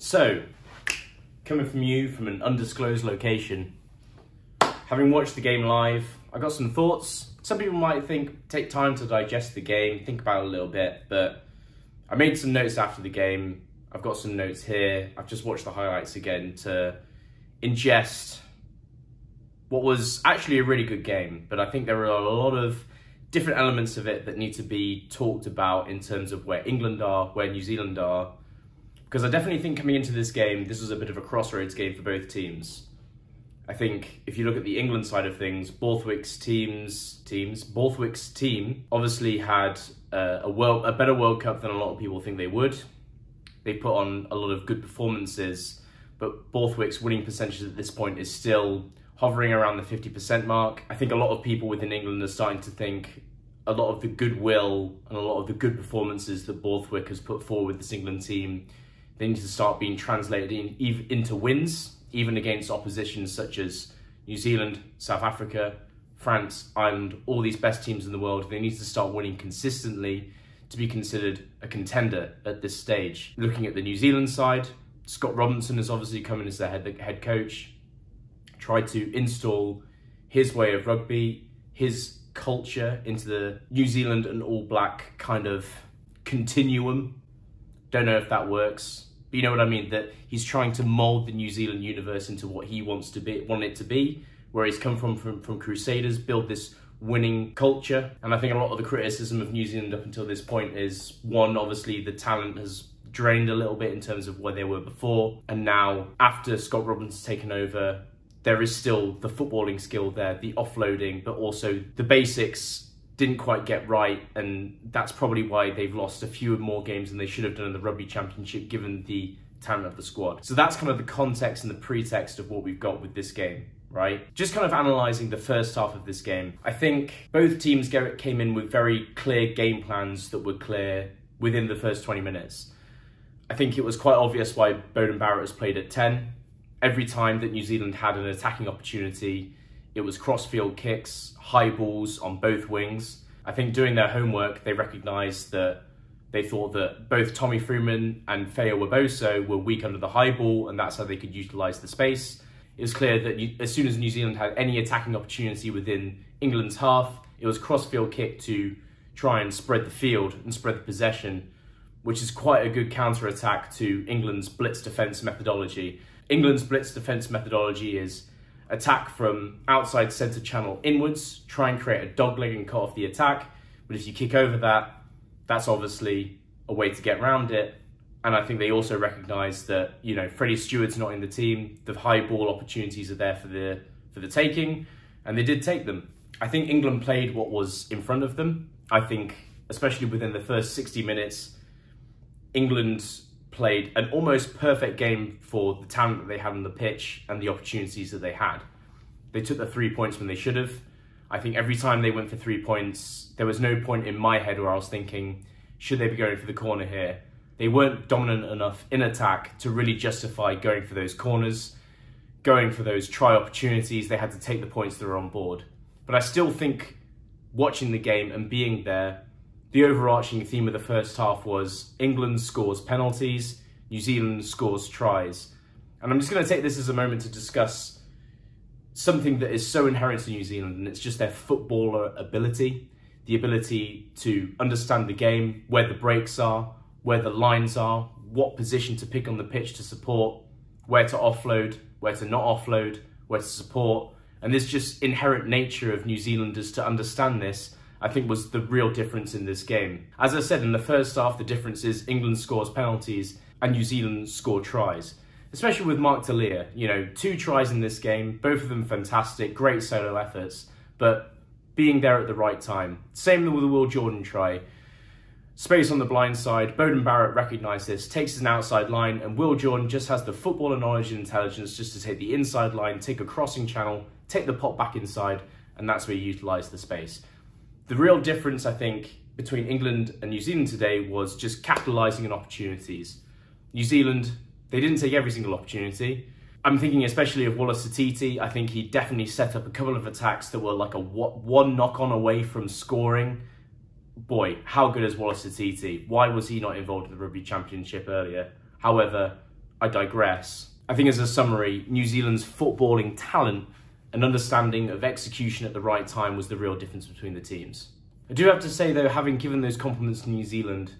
So, coming from you from an undisclosed location, having watched the game live, I got some thoughts. Some people might take time to digest the game, think about it a little bit, but I made some notes after the game. I've got some notes here. I've just watched the highlights again to ingest what was actually a really good game, but I think there are a lot of different elements of it that need to be talked about in terms of where England are, where New Zealand are. Because I definitely think coming into this game, this was a bit of a crossroads game for both teams. I think if you look at the England side of things, Borthwick's team obviously had a better World Cup than a lot of people think they would. They put on a lot of good performances, but Borthwick's winning percentage at this point is still hovering around the 50% mark. I think a lot of people within England are starting to think a lot of the goodwill and a lot of the good performances that Borthwick has put forward with this England team, they need to start being translated into wins, even against oppositions such as New Zealand, South Africa, France, Ireland, all these best teams in the world. They need to start winning consistently to be considered a contender at this stage. Looking at the New Zealand side, Scott Robinson has obviously come in as their head coach, tried to install his way of rugby, his culture into the New Zealand and All Black kind of continuum. Don't know if that works, but you know what I mean, that he's trying to mold the New Zealand universe into what he want it to be, where he's come from Crusaders, build this winning culture. And I think a lot of the criticism of New Zealand up until this point is, one, obviously the talent has drained a little bit in terms of where they were before, and now after Scott Robinson's taken over, there is still the footballing skill there, the offloading, but also the basics didn't quite get right, and that's probably why they've lost a few more games than they should have done in the Rugby Championship given the talent of the squad. So that's kind of the context and the pretext of what we've got with this game, right? Just kind of analysing the first half of this game, I think both teams came in with very clear game plans that were clear within the first 20 minutes. I think it was quite obvious why Dombrandt has played at 10. Every time that New Zealand had an attacking opportunity, it was cross-field kicks, high balls on both wings. I think doing their homework, they recognised that they thought that both Tommy Freeman and Feyi-Waboso were weak under the high ball, and that's how they could utilise the space. It was clear that as soon as New Zealand had any attacking opportunity within England's half, it was cross-field kick to try and spread the field and spread the possession, which is quite a good counter-attack to England's blitz defence methodology. England's blitz defence methodology is attack from outside centre channel inwards, try and create a dogleg and cut off the attack. But if you kick over that, that's obviously a way to get around it. And I think they also recognise that, you know, Freddie Stewart's not in the team. The high ball opportunities are there for the taking, and they did take them. I think England played what was in front of them. I think, especially within the first 60 minutes, England played an almost perfect game for the talent that they had on the pitch and the opportunities that they had. They took the 3 points when they should have. I think every time they went for 3 points, there was no point in my head where I was thinking, should they be going for the corner here? They weren't dominant enough in attack to really justify going for those corners, going for those try opportunities. They had to take the points that were on board. But I still think, watching the game and being there, the overarching theme of the first half was England scores penalties, New Zealand scores tries. And I'm just going to take this as a moment to discuss something that is so inherent to New Zealand, and it's just their footballer ability, the ability to understand the game, where the breaks are, where the lines are, what position to pick on the pitch to support, where to offload, where to not offload, where to support. And this just inherent nature of New Zealanders to understand this, I think, was the real difference in this game. As I said, in the first half, the difference is England scores penalties and New Zealand score tries. Especially with Mark Talia, you know, 2 tries in this game, both of them fantastic, great solo efforts, but being there at the right time. Same with the Will Jordan try. Space on the blind side, Dombrandt recognised this, takes an outside line, and Will Jordan just has the footballer knowledge and intelligence just to take the inside line, take a crossing channel, take the pot back inside, and that's where you utilise the space. The real difference, I think, between England and New Zealand today was just capitalising on opportunities. New Zealand, they didn't take every single opportunity. I'm thinking especially of Wallace Atiti. I think he definitely set up a couple of attacks that were like a one knock-on away from scoring. Boy, how good is Wallace Atiti? Why was he not involved in the Rugby Championship earlier? However, I digress. I think as a summary, New Zealand's footballing talent and understanding of execution at the right time was the real difference between the teams. I do have to say though, having given those compliments to New Zealand,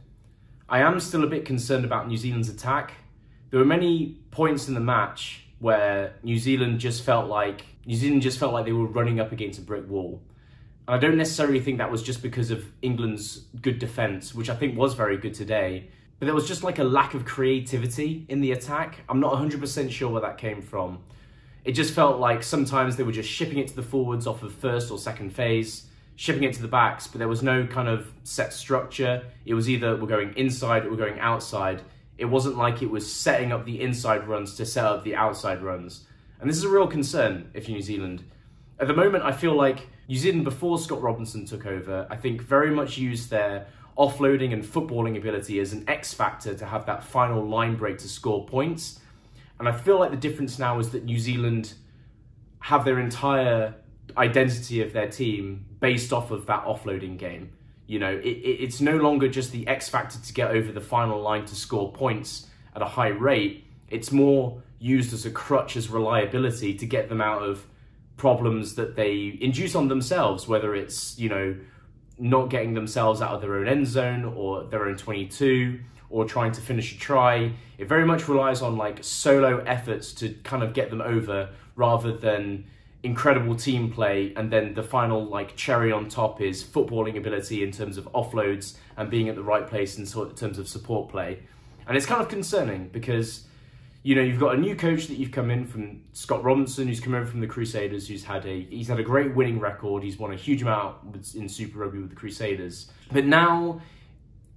I am still a bit concerned about New Zealand's attack. There were many points in the match where New Zealand just felt like they were running up against a brick wall. And I don't necessarily think that was just because of England's good defence, which I think was very good today, but there was just like a lack of creativity in the attack. I'm not 100% sure where that came from. It just felt like sometimes they were just shipping it to the forwards off of first or second phase, shipping it to the backs, but there was no kind of set structure. It was either we're going inside or we're going outside. It wasn't like it was setting up the inside runs to set up the outside runs. And this is a real concern if you're New Zealand. At the moment, I feel like New Zealand, before Scott Robinson took over, I think very much used their offloading and footballing ability as an X factor to have that final line break to score points. And I feel like the difference now is that New Zealand have their entire identity of their team based off of that offloading game. You know, it's no longer just the X factor to get over the final line to score points at a high rate. It's more used as a crutch, as reliability to get them out of problems that they induce on themselves, whether it's, you know, not getting themselves out of their own end zone or their own 22 or trying to finish a try. It very much relies on like solo efforts to kind of get them over rather than incredible team play, and then the final like cherry on top is footballing ability in terms of offloads and being at the right place in terms of support play. And it's kind of concerning because, you know, you've got a new coach that you've come in from, Scott Robinson, who's come over from the Crusaders, he's had a great winning record. He's won a huge amount in Super Rugby with the Crusaders. But now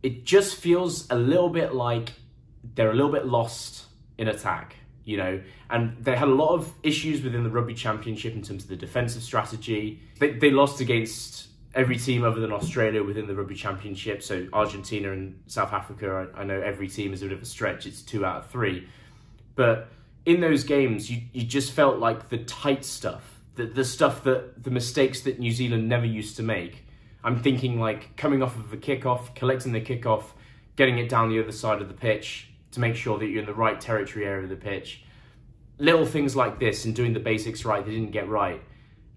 it just feels a little bit like they're a little bit lost in attack, you know, and they had a lot of issues within the Rugby Championship in terms of the defensive strategy. They lost against every team other than Australia within the Rugby Championship. So Argentina and South Africa, I know every team is a bit of a stretch. It's 2 out of 3. But in those games, you just felt like the tight stuff, the stuff that the mistakes that New Zealand never used to make. I'm thinking like coming off of a kickoff, collecting the kickoff, getting it down the other side of the pitch to make sure that you're in the right territory area of the pitch. Little things like this and doing the basics right, they didn't get right.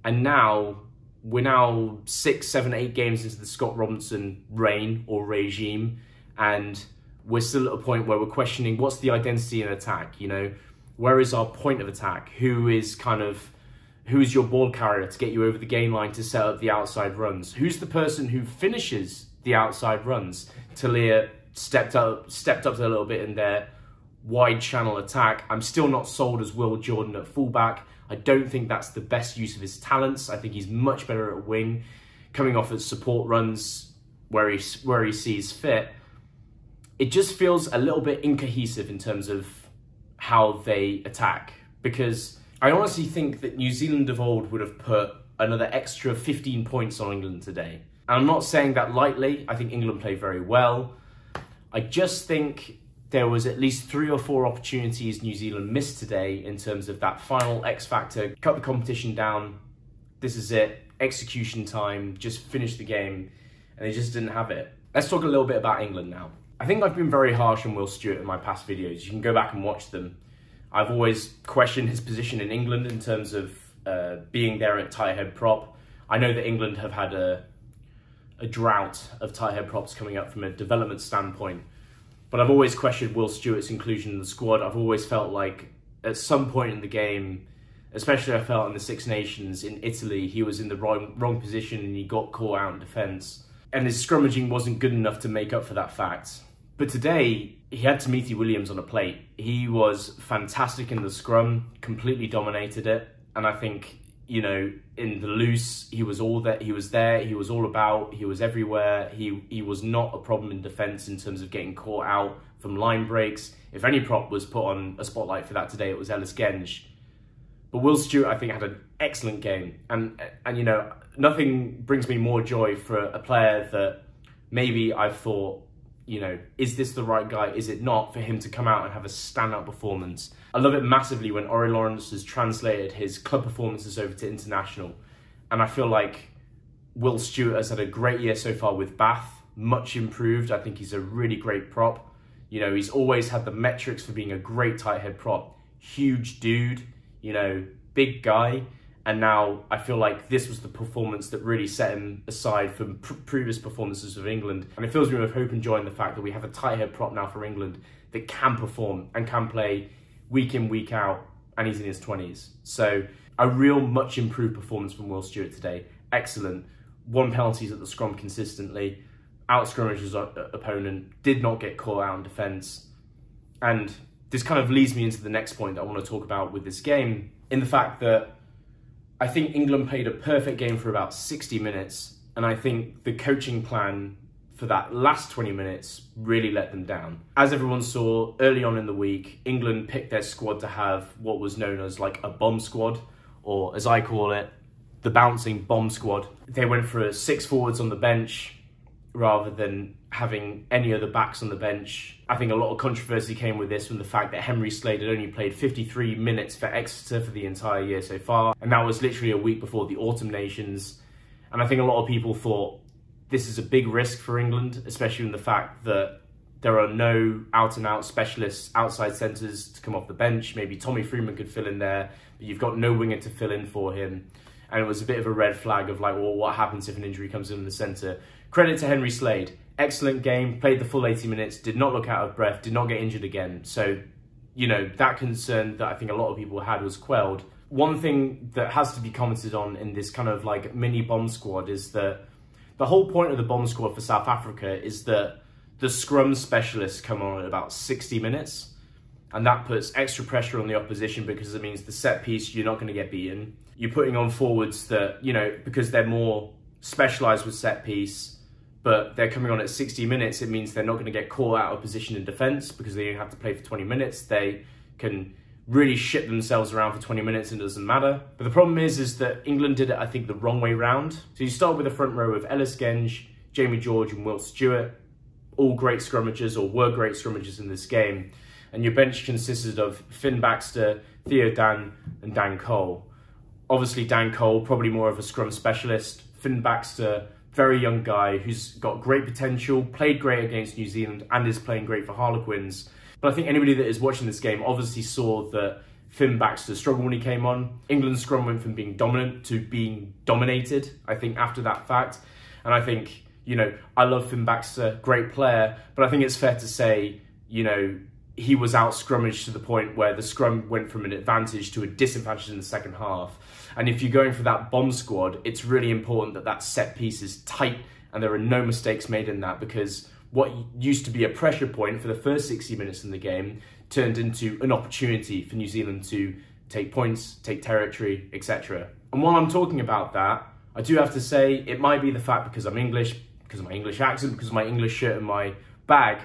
And now, we're 6, 7, 8 games into the Scott Robinson reign or regime, and we're still at a point where we're questioning what's the identity in attack, you know? Where is our point of attack? Who is your ball carrier to get you over the gain line to set up the outside runs? Who's the person who finishes the outside runs? Talia stepped up a little bit in their wide channel attack. I'm still not sold as Will Jordan at fullback. I don't think that's the best use of his talents. I think he's much better at wing, coming off at support runs where he sees fit. It just feels a little bit incohesive in terms of how they attack, because I honestly think that New Zealand of old would have put another extra 15 points on England today. And I'm not saying that lightly. I think England played very well. I just think there was at least 3 or 4 opportunities New Zealand missed today in terms of that final X factor, cut the competition down. This is it, execution time, just finish the game, and they just didn't have it. Let's talk a little bit about England now. I think I've been very harsh on Will Stuart in my past videos. You can go back and watch them. I've always questioned his position in England in terms of being there at tight head prop. I know that England have had a drought of tight head props coming up from a development standpoint, but I've always questioned Will Stuart's inclusion in the squad. I've always felt like at some point in the game, especially I felt in the Six Nations in Italy, he was in the wrong position and he got caught out in defence. And his scrummaging wasn't good enough to make up for that fact. But today, he had Timothy Williams on a plate. He was fantastic in the scrum, completely dominated it. And I think, you know, in the loose, he was all that. He was there, he was all about, he was everywhere. He was not a problem in defence in terms of getting caught out from line breaks. If any prop was put on a spotlight for that today, it was Ellis Genge. But Will Stuart, I think, had an excellent game. And you know, nothing brings me more joy for a player that maybe I've thought, you know, is this the right guy? Is it not? For him to come out and have a standout performance. I love it massively when Ori Lawrence has translated his club performances over to international. And I feel like Will Stuart has had a great year so far with Bath, much improved. I think he's a really great prop. You know, he's always had the metrics for being a great tight head prop. Huge dude, you know, big guy. And now I feel like this was the performance that really set him aside from previous performances of England. And it fills me with hope and joy in the fact that we have a tight head prop now for England that can perform and can play week in, week out, and he's in his 20s. So a real much improved performance from Will Stuart today. Excellent. Won penalties at the scrum consistently. Out-scrummaged his opponent. Did not get caught out in defence. And this kind of leads me into the next point that I want to talk about with this game, in the fact that I think England played a perfect game for about 60 minutes, and I think the coaching plan for that last 20 minutes really let them down. As everyone saw early on in the week, England picked their squad to have what was known as like a bomb squad, or as I call it, the bouncing bomb squad. They went for 6 forwards on the bench rather than having any other backs on the bench. I think a lot of controversy came with this from the fact that Henry Slade had only played 53 minutes for Exeter for the entire year so far, and that was literally a week before the Autumn Nations. And I think a lot of people thought this is a big risk for England, especially in the fact that there are no out-and-out specialists, outside centres to come off the bench. Maybe Tommy Freeman could fill in there, but you've got no winger to fill in for him. And it was a bit of a red flag of like, well, what happens if an injury comes in the centre? Credit to Henry Slade. Excellent game, played the full 80 minutes, did not look out of breath, did not get injured again. So, you know, that concern that I think a lot of people had was quelled. One thing that has to be commented on in this kind of like mini bomb squad is that the whole point of the bomb squad for South Africa is that the scrum specialists come on at about 60 minutes. And that puts extra pressure on the opposition because it means the set piece, you're not going to get beaten. You're putting on forwards that, you know, because they're more specialised with set piece, but they're coming on at 60 minutes, it means they're not going to get caught out of position in defence because they don't have to play for 20 minutes. They can really shit themselves around for 20 minutes and it doesn't matter. But the problem is that England did it, I think, the wrong way round. So you start with a front row of Ellis, Genge, Jamie George and Will Stuart, all great scrummagers or were great scrummagers in this game. And your bench consisted of Finn Baxter, Theo and Dan Cole. Obviously Dan Cole, probably more of a scrum specialist. Finn Baxter, very young guy who's got great potential, played great against New Zealand and is playing great for Harlequins. But I think anybody that is watching this game obviously saw that Finn Baxter struggled when he came on. England's scrum went from being dominant to being dominated, I think, after that fact. And I think, you know, I love Finn Baxter, great player, but I think it's fair to say, you know, he was out scrummaged to the point where the scrum went from an advantage to a disadvantage in the second half. And if you're going for that bomb squad, it's really important that that set piece is tight and there are no mistakes made in that, because what used to be a pressure point for the first 60 minutes in the game turned into an opportunity for New Zealand to take points, take territory, etc. And while I'm talking about that, I do have to say it might be the fact because I'm English, because of my English accent, because of my English shirt and my bag,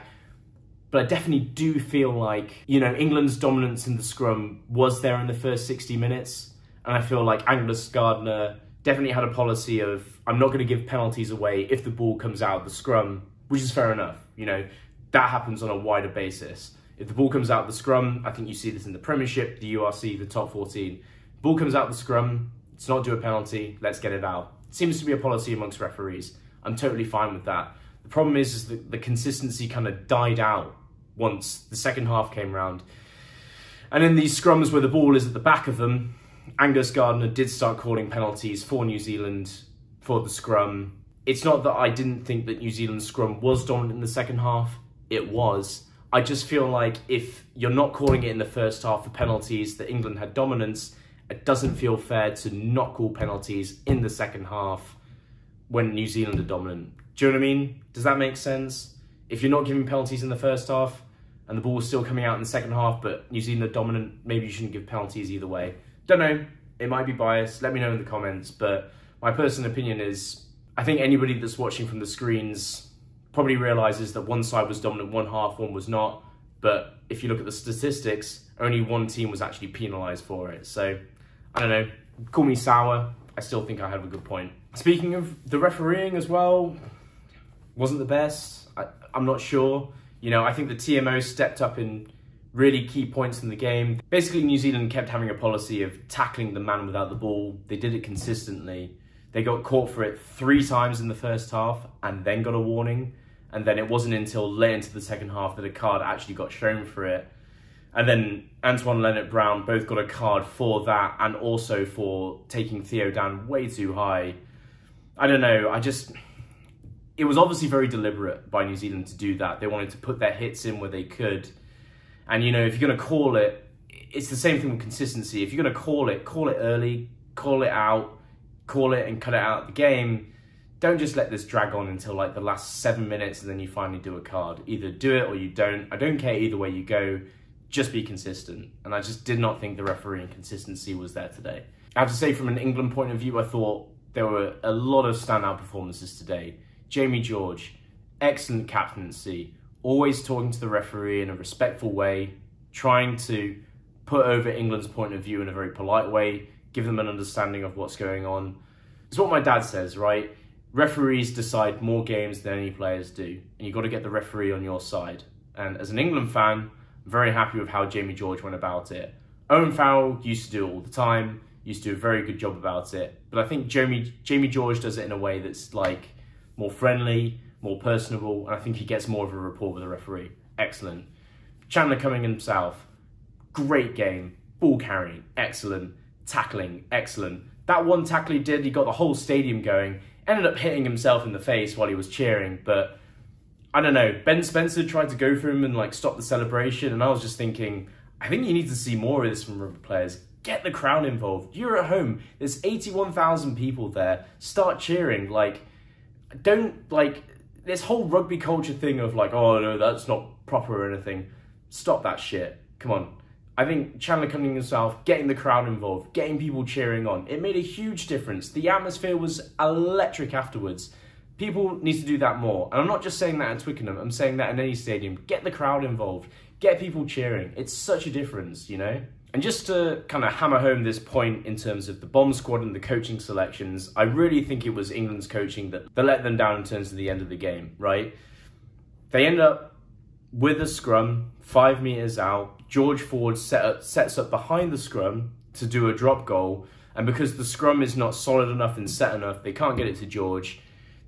but I definitely do feel like, you know, England's dominance in the scrum was there in the first 60 minutes. And I feel like Angus Gardner definitely had a policy of, I'm not going to give penalties away if the ball comes out of the scrum, which is fair enough. You know, that happens on a wider basis. If the ball comes out of the scrum, I think you see this in the Premiership, the URC, the top 14. Ball comes out of the scrum, it's not due a penalty, let's get it out. It seems to be a policy amongst referees. I'm totally fine with that. The problem is that the consistency kind of died out once the second half came round. And in these scrums where the ball is at the back of them, Angus Gardner did start calling penalties for New Zealand for the scrum. It's not that I didn't think that New Zealand's scrum was dominant in the second half. It was. I just feel like if you're not calling it in the first half for penalties that England had dominance, it doesn't feel fair to not call penalties in the second half when New Zealand are dominant. Do you know what I mean? Does that make sense? If you're not giving penalties in the first half and the ball's still coming out in the second half, but New Zealand are dominant, maybe you shouldn't give penalties either way. Don't know, it might be biased, let me know in the comments, but my personal opinion is, I think anybody that's watching from the screens probably realises that one side was dominant one half, one was not, but if you look at the statistics, only one team was actually penalised for it. So, I don't know, call me sour, I still think I have a good point. Speaking of the refereeing as well, wasn't the best, I'm not sure. You know, I think the TMO stepped up in really key points in the game. Basically, New Zealand kept having a policy of tackling the man without the ball. They did it consistently. They got caught for it 3 times in the first half and then got a warning. And then it wasn't until late into the second half that a card actually got shown for it. And then Antoine Leonard-Brown both got a card for that and also for taking Theo down way too high. I don't know, it was obviously very deliberate by New Zealand to do that. They wanted to put their hits in where they could. And, you know, if you're going to call it, it's the same thing with consistency. If you're going to call it early, call it out, call it and cut it out of the game. Don't just let this drag on until like the last 7 minutes and then you finally do a card. Either do it or you don't. I don't care either way you go. Just be consistent. And I just did not think the refereeing consistency was there today. I have to say, from an England point of view, I thought there were a lot of standout performances today. Jamie George, excellent captaincy, always talking to the referee in a respectful way, trying to put over England's point of view in a very polite way, give them an understanding of what's going on. It's what my dad says, right? Referees decide more games than any players do, and you've got to get the referee on your side. And as an England fan, I'm very happy with how Jamie George went about it. Owen Farrell used to do it all the time, used to do a very good job about it, but I think Jamie George does it in a way that's like more friendly, more personable, and I think he gets more of a rapport with the referee. Excellent. Chandler Cunningham-South, great game. Ball carrying, excellent. Tackling, excellent. That one tackle he did, he got the whole stadium going. Ended up hitting himself in the face while he was cheering, but I don't know. Ben Spencer tried to go for him and like stop the celebration, and I was just thinking, I think you need to see more of this from rugby players. Get the crowd involved. You're at home. There's 81,000 people there. Start cheering. Like, don't, like, this whole rugby culture thing of like, oh no, that's not proper or anything. Stop that shit. Come on. I think Chandler Cunningham-South, getting the crowd involved, getting people cheering on, it made a huge difference. The atmosphere was electric afterwards. People need to do that more. And I'm not just saying that at Twickenham, I'm saying that in any stadium. Get the crowd involved. Get people cheering. It's such a difference, you know? And just to kind of hammer home this point in terms of the bomb squad and the coaching selections, I really think it was England's coaching that let them down in terms of the end of the game, right? They end up with a scrum, 5 metres out. George Ford sets up behind the scrum to do a drop goal. And because the scrum is not solid enough and set enough, they can't get it to George.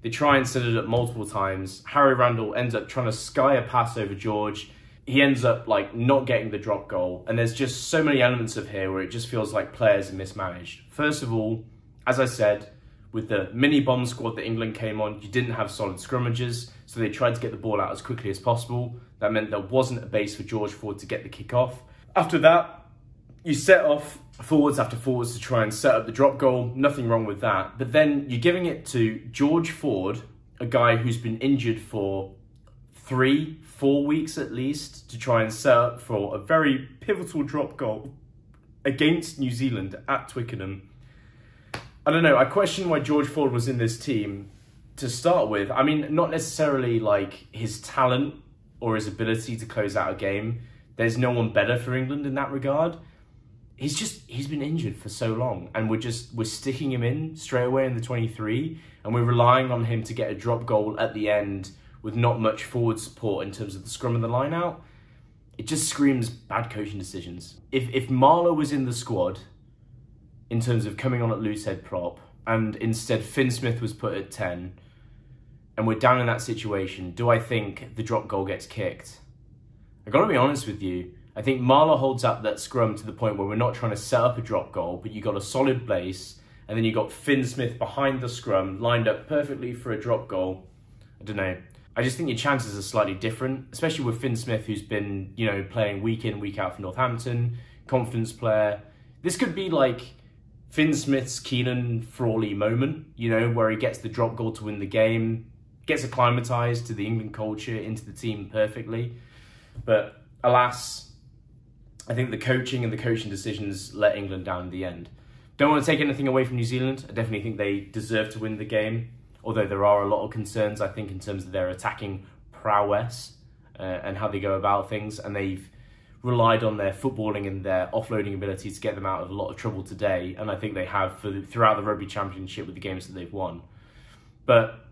They try and set it up multiple times. Harry Randall ends up trying to sky a pass over George. He ends up like not getting the drop goal. And there's just so many elements of here where it just feels like players are mismanaged. First of all, as I said, with the mini bomb squad that England came on, you didn't have solid scrummages. So they tried to get the ball out as quickly as possible. That meant there wasn't a base for George Ford to get the kick off. After that, you set off forwards after forwards to try and set up the drop goal. Nothing wrong with that. But then you're giving it to George Ford, a guy who's been injured for 3-4 weeks at least, to try and set up for a very pivotal drop goal against New Zealand at Twickenham. I don't know, I question why George Ford was in this team to start with. I mean, not necessarily like his talent or his ability to close out a game. There's no one better for England in that regard. He's been injured for so long, and we're sticking him in straight away in the 23, and we're relying on him to get a drop goal at the end with not much forward support in terms of the scrum and the line out. It just screams bad coaching decisions. If Maro was in the squad in terms of coming on at loosehead prop, and instead Finn Smith was put at 10, and we're down in that situation, do I think the drop goal gets kicked? I gotta be honest with you. I think Marla holds up that scrum to the point where we're not trying to set up a drop goal, but you got a solid base, and then you got Finn Smith behind the scrum, lined up perfectly for a drop goal. I don't know. I just think your chances are slightly different, especially with Finn Smith, who's been, you know, playing week in, week out for Northampton, confidence player. This could be like Finn Smith's Keenan Frawley moment, you know, where he gets the drop goal to win the game, gets acclimatised to the England culture, into the team perfectly. But alas, I think the coaching and the coaching decisions let England down in the end. Don't want to take anything away from New Zealand. I definitely think they deserve to win the game, although there are a lot of concerns, I think, in terms of their attacking prowess and how they go about things. And they've relied on their footballing and their offloading ability to get them out of a lot of trouble today. And I think they have throughout the Rugby Championship with the games that they've won. But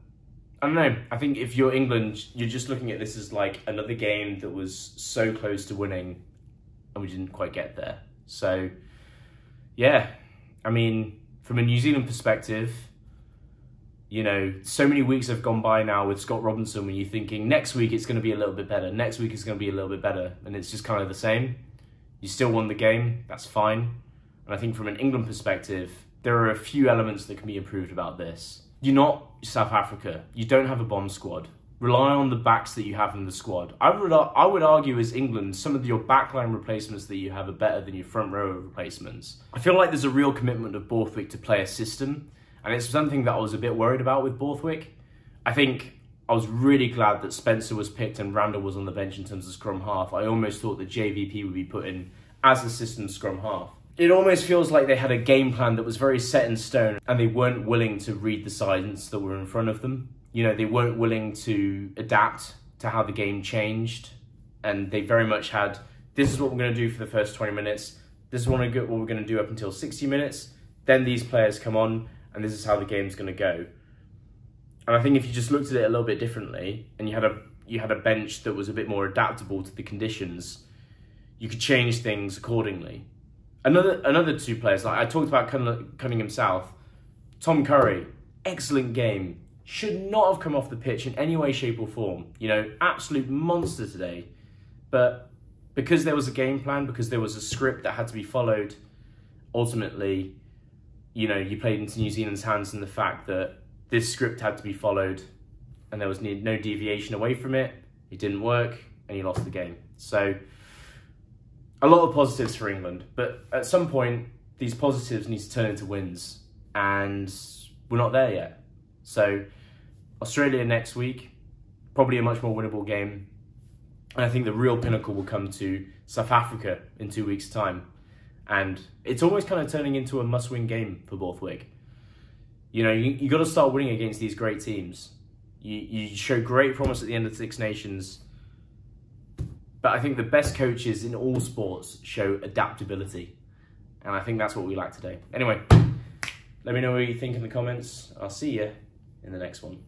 I don't know. I think if you're England, you're just looking at this as like another game that was so close to winning and we didn't quite get there. So, yeah, I mean, from a New Zealand perspective, You know, so many weeks have gone by now with Scott Robinson when you're thinking next week it's going to be a little bit better, next week it's going to be a little bit better, and it's just kind of the same. You still won the game, that's fine. And I think from an England perspective, there are a few elements that can be improved about this. You're not South Africa. You don't have a bomb squad. Rely on the backs that you have in the squad. I would argue as England, some of your backline replacements that you have are better than your front row replacements. I feel like there's a real commitment of Borthwick to play a system, and it's something that I was a bit worried about with Borthwick. I think I was really glad that Spencer was picked and Randall was on the bench in terms of scrum half. I almost thought that JVP would be put in as a system scrum half. It almost feels like they had a game plan that was very set in stone and they weren't willing to read the signs that were in front of them. You know, they weren't willing to adapt to how the game changed, and they very much had, this is what we're going to do for the first 20 minutes, this is what we're going to do up until 60 minutes, then these players come on, and this is how the game's going to go. And I think if you just looked at it a little bit differently, and you had a bench that was a bit more adaptable to the conditions, you could change things accordingly. Another two players, like I talked about Cunningham-South, Tom Curry, excellent game. Should not have come off the pitch in any way, shape or form. You know, absolute monster today. But because there was a game plan, because there was a script that had to be followed, ultimately, you know, you played into New Zealand's hands in the fact that this script had to be followed and there was no deviation away from it. It didn't work and you lost the game. So a lot of positives for England, but at some point, these positives need to turn into wins, and we're not there yet. So Australia next week, probably a much more winnable game. And I think the real pinnacle will come to South Africa in 2 weeks' time. And it's almost kind of turning into a must-win game for Borthwick. You know, you got to start winning against these great teams. You show great promise at the end of the Six Nations. But I think the best coaches in all sports show adaptability. And I think that's what we lack today. Anyway, let me know what you think in the comments. I'll see you in the next one.